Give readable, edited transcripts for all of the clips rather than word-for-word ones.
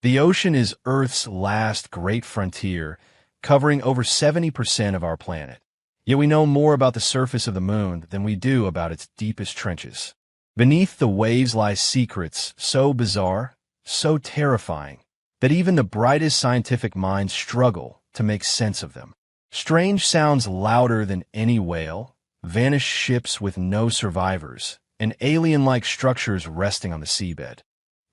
The ocean is Earth's last great frontier, covering over 70% of our planet. Yet we know more about the surface of the moon than we do about its deepest trenches. Beneath the waves lie secrets so bizarre, so terrifying, that even the brightest scientific minds struggle to make sense of them. Strange sounds louder than any whale, vanished ships with no survivors, and alien-like structures resting on the seabed.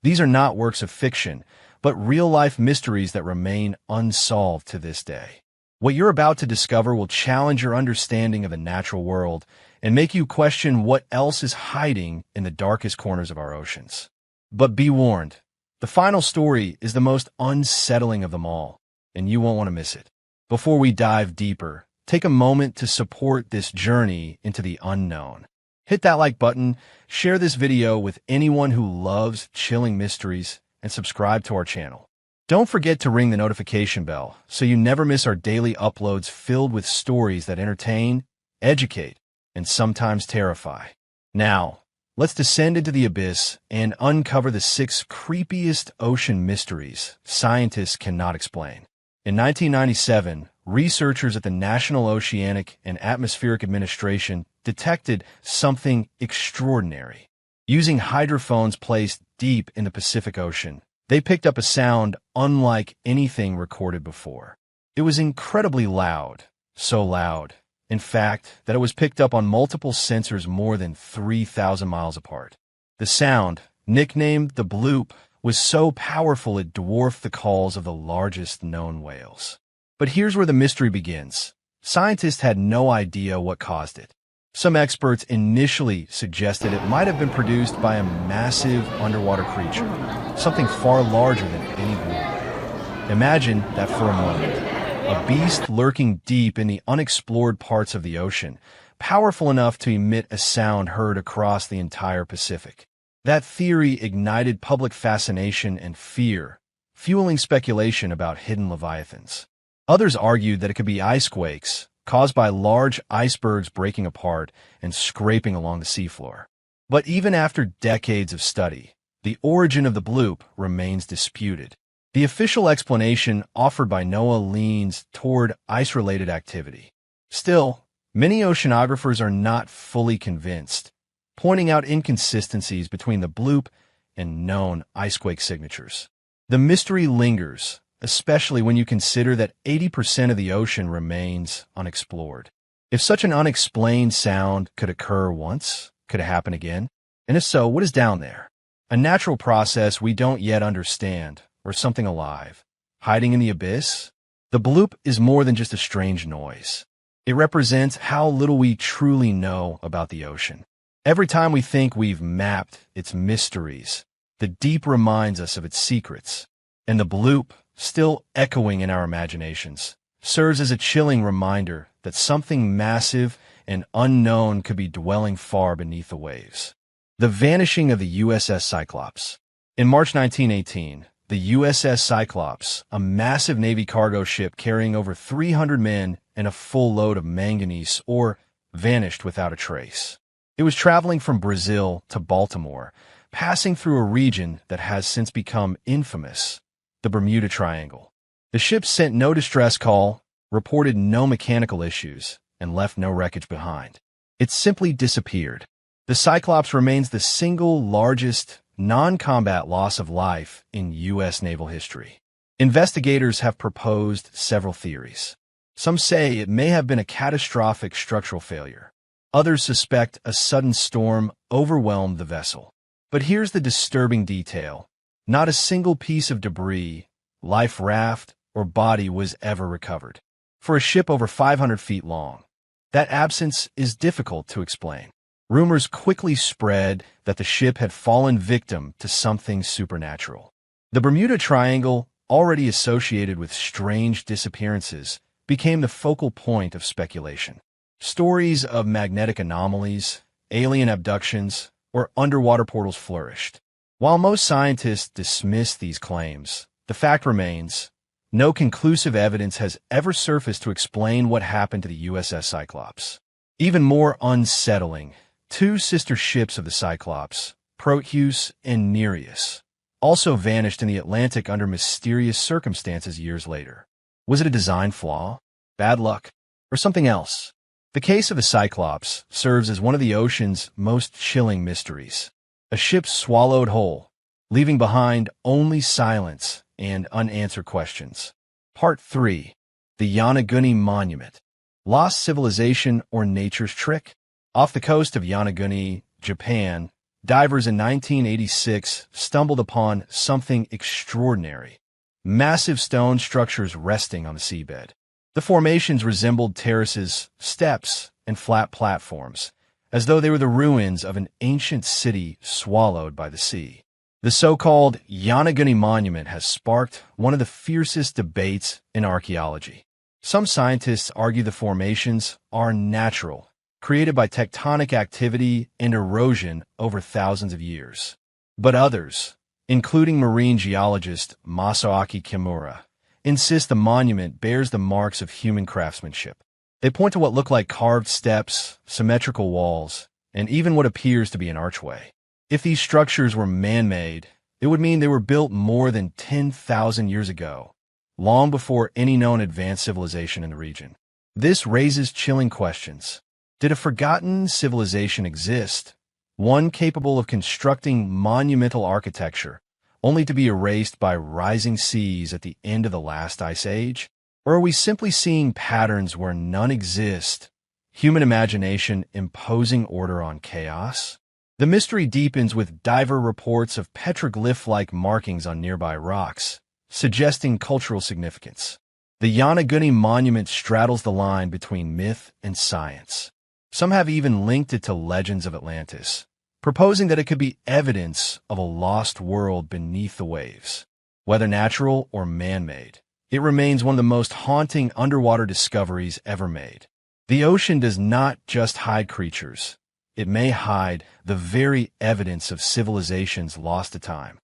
These are not works of fiction, but real-life mysteries that remain unsolved to this day. What you're about to discover will challenge your understanding of the natural world and make you question what else is hiding in the darkest corners of our oceans. But be warned, the final story is the most unsettling of them all, and you won't want to miss it. Before we dive deeper, take a moment to support this journey into the unknown. Hit that like button, share this video with anyone who loves chilling mysteries, and subscribe to our channel. Don't forget to ring the notification bell so you never miss our daily uploads filled with stories that entertain, educate, and sometimes terrify. Now, let's descend into the abyss and uncover the 6 creepiest ocean mysteries scientists cannot explain. In 1997, researchers at the National Oceanic and Atmospheric Administration detected something extraordinary. Using hydrophones placed deep in the Pacific Ocean, they picked up a sound unlike anything recorded before. It was incredibly loud, so loud, in fact, that it was picked up on multiple sensors more than 3,000 miles apart. The sound, nicknamed the bloop, was so powerful it dwarfed the calls of the largest known whales. But here's where the mystery begins. Scientists had no idea what caused it. Some experts initially suggested it might have been produced by a massive underwater creature, something far larger than any blue whale. Imagine that for a moment. A beast lurking deep in the unexplored parts of the ocean, powerful enough to emit a sound heard across the entire Pacific. That theory ignited public fascination and fear, fueling speculation about hidden leviathans. Others argued that it could be ice quakes, caused by large icebergs breaking apart and scraping along the seafloor. But even after decades of study, the origin of the bloop remains disputed. The official explanation offered by NOAA leans toward ice-related activity. Still, many oceanographers are not fully convinced, pointing out inconsistencies between the bloop and known icequake signatures. The mystery lingers, especially when you consider that 80% of the ocean remains unexplored. If such an unexplained sound could occur once, could it happen again? And if so, what is down there? A natural process we don't yet understand, or something alive, hiding in the abyss? The bloop is more than just a strange noise. It represents how little we truly know about the ocean. Every time we think we've mapped its mysteries, the deep reminds us of its secrets. And the bloop, still echoing in our imaginations, serves as a chilling reminder that something massive and unknown could be dwelling far beneath the waves. The vanishing of the USS Cyclops. In March 1918, the USS Cyclops, a massive Navy cargo ship carrying over 300 men and a full load of manganese ore, vanished without a trace. It was traveling from Brazil to Baltimore, passing through a region that has since become infamous, the Bermuda Triangle. The ship sent no distress call, reported no mechanical issues, and left no wreckage behind. It simply disappeared. The Cyclops remains the single largest non-combat loss of life in U.S. naval history. Investigators have proposed several theories. Some say it may have been a catastrophic structural failure. Others suspect a sudden storm overwhelmed the vessel. But here's the disturbing detail. Not a single piece of debris, life raft, or body was ever recovered. For a ship over 500 feet long, that absence is difficult to explain. Rumors quickly spread that the ship had fallen victim to something supernatural. The Bermuda Triangle, already associated with strange disappearances, became the focal point of speculation. Stories of magnetic anomalies, alien abductions, or underwater portals flourished. While most scientists dismiss these claims, the fact remains, no conclusive evidence has ever surfaced to explain what happened to the USS Cyclops. Even more unsettling, two sister ships of the Cyclops, Proteus and Nereus, also vanished in the Atlantic under mysterious circumstances years later. Was it a design flaw, bad luck, or something else? The case of the Cyclops serves as one of the ocean's most chilling mysteries. A ship swallowed whole, leaving behind only silence and unanswered questions. Part 3. The Yonaguni Monument. Lost civilization or nature's trick? Off the coast of Yonaguni, Japan, divers in 1986 stumbled upon something extraordinary. Massive stone structures resting on the seabed. The formations resembled terraces, steps, and flat platforms, as though they were the ruins of an ancient city swallowed by the sea. The so-called Yonaguni Monument has sparked one of the fiercest debates in archaeology. Some scientists argue the formations are natural, created by tectonic activity and erosion over thousands of years. But others, including marine geologist Masaaki Kimura, insist the monument bears the marks of human craftsmanship. They point to what look like carved steps, symmetrical walls, and even what appears to be an archway. If these structures were man-made, it would mean they were built more than 10,000 years ago, long before any known advanced civilization in the region. This raises chilling questions. Did a forgotten civilization exist, one capable of constructing monumental architecture, only to be erased by rising seas at the end of the last ice age? Or are we simply seeing patterns where none exist, human imagination imposing order on chaos? The mystery deepens with diver reports of petroglyph-like markings on nearby rocks, suggesting cultural significance. The Yonaguni Monument straddles the line between myth and science. Some have even linked it to legends of Atlantis, proposing that it could be evidence of a lost world beneath the waves. Whether natural or man-made, it remains one of the most haunting underwater discoveries ever made. The ocean does not just hide creatures. It may hide the very evidence of civilizations lost to time.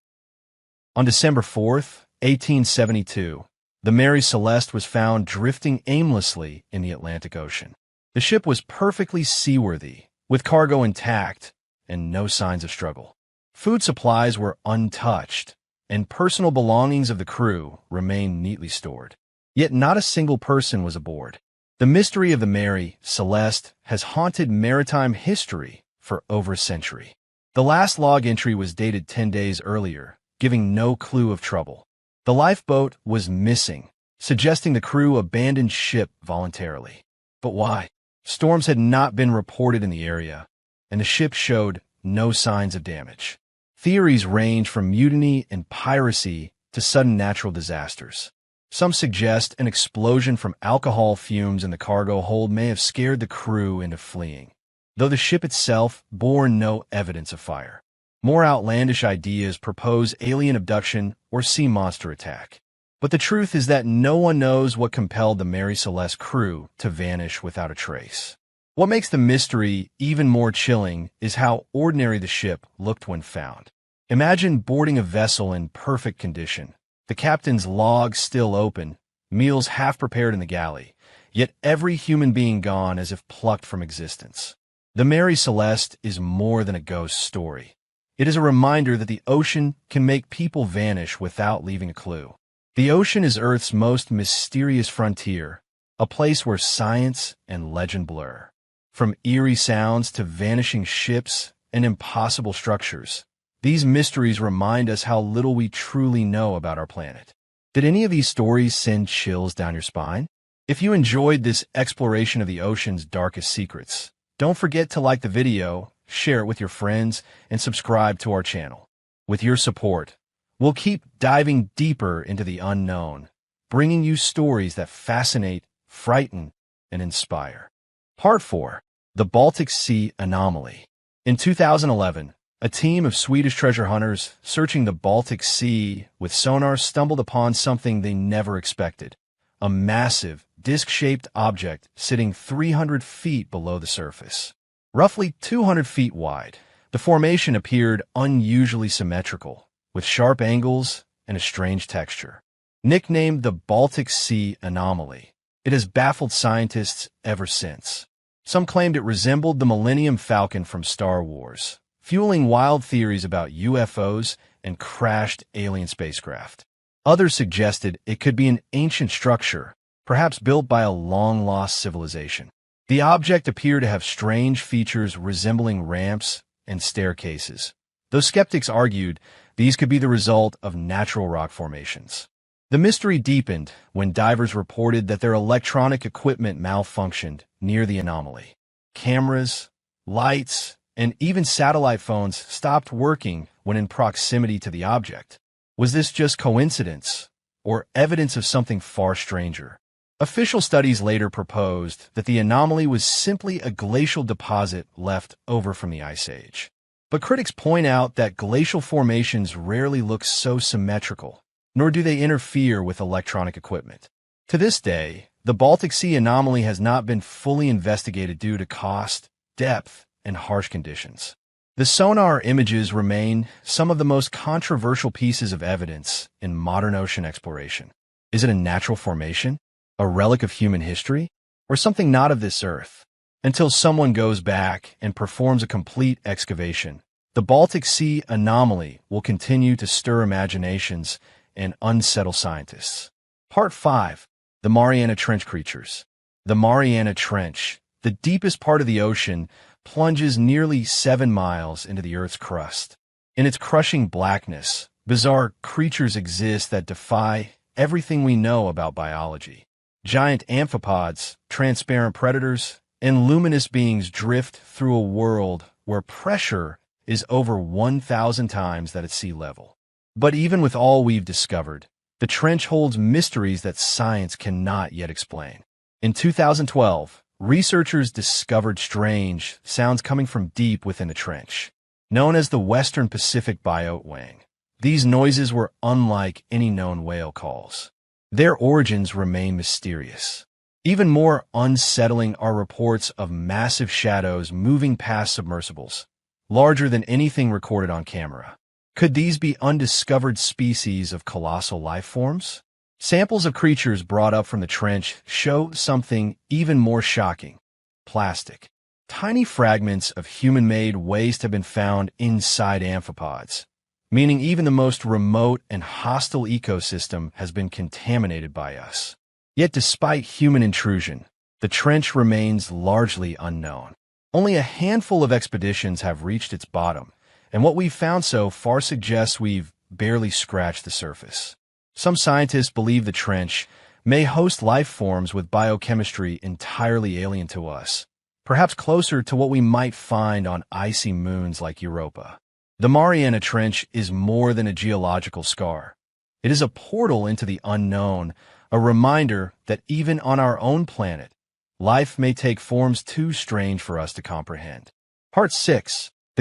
On December 4th, 1872, the Mary Celeste was found drifting aimlessly in the Atlantic Ocean. The ship was perfectly seaworthy, with cargo intact and no signs of struggle. Food supplies were untouched, and personal belongings of the crew remained neatly stored. Yet not a single person was aboard. The mystery of the Mary Celeste has haunted maritime history for over a century. The last log entry was dated 10 days earlier, giving no clue of trouble. The lifeboat was missing, suggesting the crew abandoned ship voluntarily. But why? Storms had not been reported in the area, and the ship showed no signs of damage. Theories range from mutiny and piracy to sudden natural disasters. Some suggest an explosion from alcohol fumes in the cargo hold may have scared the crew into fleeing, though the ship itself bore no evidence of fire. More outlandish ideas propose alien abduction or sea monster attack. But the truth is that no one knows what compelled the Mary Celeste crew to vanish without a trace. What makes the mystery even more chilling is how ordinary the ship looked when found. Imagine boarding a vessel in perfect condition, the captain's log still open, meals half prepared in the galley, yet every human being gone as if plucked from existence. The Mary Celeste is more than a ghost story. It is a reminder that the ocean can make people vanish without leaving a clue. The ocean is Earth's most mysterious frontier, a place where science and legend blur. From eerie sounds to vanishing ships and impossible structures, these mysteries remind us how little we truly know about our planet. Did any of these stories send chills down your spine? If you enjoyed this exploration of the ocean's darkest secrets, don't forget to like the video, share it with your friends, and subscribe to our channel. With your support, we'll keep diving deeper into the unknown, bringing you stories that fascinate, frighten, and inspire. Part 4. The Baltic Sea Anomaly. In 2011, a team of Swedish treasure hunters searching the Baltic Sea with sonar stumbled upon something they never expected. A massive, disc-shaped object sitting 300 feet below the surface. Roughly 200 feet wide, the formation appeared unusually symmetrical, with sharp angles and a strange texture. Nicknamed the Baltic Sea Anomaly, it has baffled scientists ever since. Some claimed it resembled the Millennium Falcon from Star Wars, fueling wild theories about UFOs and crashed alien spacecraft. Others suggested it could be an ancient structure, perhaps built by a long-lost civilization. The object appeared to have strange features resembling ramps and staircases, though skeptics argued these could be the result of natural rock formations. The mystery deepened when divers reported that their electronic equipment malfunctioned near the anomaly. Cameras, lights, and even satellite phones stopped working when in proximity to the object. Was this just coincidence, or evidence of something far stranger? Official studies later proposed that the anomaly was simply a glacial deposit left over from the Ice Age. But critics point out that glacial formations rarely look so symmetrical, nor do they interfere with electronic equipment. To this day, the Baltic Sea anomaly has not been fully investigated due to cost, depth, and harsh conditions. The sonar images remain some of the most controversial pieces of evidence in modern ocean exploration. Is it a natural formation, a relic of human history, or something not of this earth? Until someone goes back and performs a complete excavation, the Baltic Sea anomaly will continue to stir imaginations and unsettle scientists. Part 5. The Mariana Trench Creatures. The Mariana Trench, the deepest part of the ocean, plunges nearly 7 miles into the Earth's crust. In its crushing blackness, bizarre creatures exist that defy everything we know about biology. Giant amphipods, transparent predators, and luminous beings drift through a world where pressure is over 1,000 times that at sea level. But even with all we've discovered, the trench holds mysteries that science cannot yet explain. In 2012, researchers discovered strange sounds coming from deep within the trench, known as the Western Pacific Biota Wang. These noises were unlike any known whale calls. Their origins remain mysterious. Even more unsettling are reports of massive shadows moving past submersibles, larger than anything recorded on camera. Could these be undiscovered species of colossal life forms? Samples of creatures brought up from the trench show something even more shocking: plastic. Tiny fragments of human-made waste have been found inside amphipods, meaning even the most remote and hostile ecosystem has been contaminated by us. Yet despite human intrusion, the trench remains largely unknown. Only a handful of expeditions have reached its bottom, and what we've found so far suggests we've barely scratched the surface. Some scientists believe the trench may host life forms with biochemistry entirely alien to us, perhaps closer to what we might find on icy moons like Europa. The Mariana Trench is more than a geological scar. It is a portal into the unknown, a reminder that even on our own planet, life may take forms too strange for us to comprehend. Part 6.